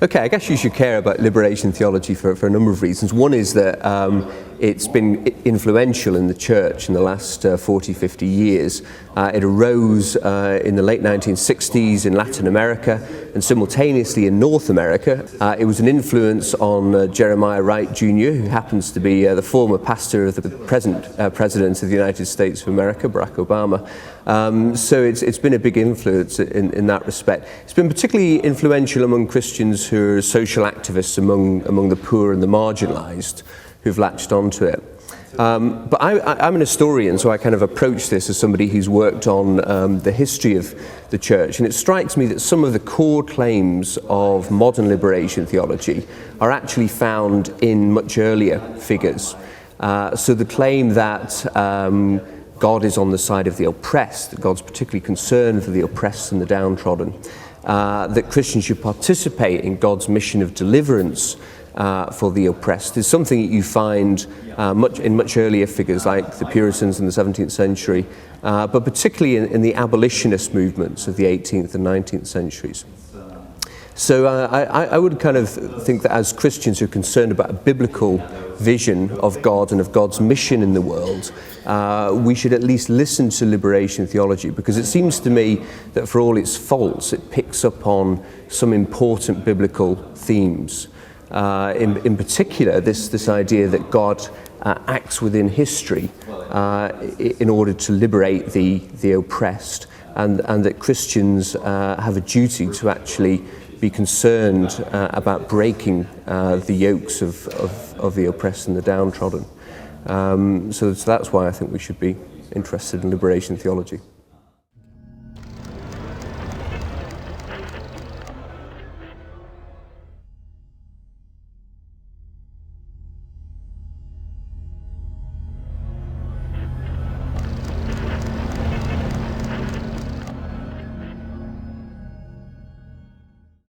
Okay, I guess you should care about liberation theology for a number of reasons. One is that it's been influential in the church in the last 40, 50 years. It arose in the late 1960s in Latin America and simultaneously in North America. It was an influence on Jeremiah Wright Jr, who happens to be the former pastor of the present President of the United States of America, Barack Obama. So it's been a big influence in that respect. It's been particularly influential among Christians who are social activists among the poor and the marginalised who've latched onto it. But I'm an historian, so I kind of approach this as somebody who's worked on the history of the church, and it strikes me that some of the core claims of modern liberation theology are actually found in much earlier figures. So the claim that God is on the side of the oppressed, that God's particularly concerned for the oppressed and the downtrodden, that Christians should participate in God's mission of deliverance for the oppressed, is something that you find in much earlier figures like the Puritans in the 17th century, but particularly in the abolitionist movements of the 18th and 19th centuries. So I would kind of think that as Christians who are concerned about a biblical vision of God and of God's mission in the world, we should at least listen to liberation theology, because it seems to me that for all its faults, it picks up on some important biblical themes. In particular, this idea that God acts within history in order to liberate the oppressed, and that Christians have a duty to actually be concerned about breaking the yokes of the oppressed and the downtrodden. So that's why I think we should be interested in liberation theology.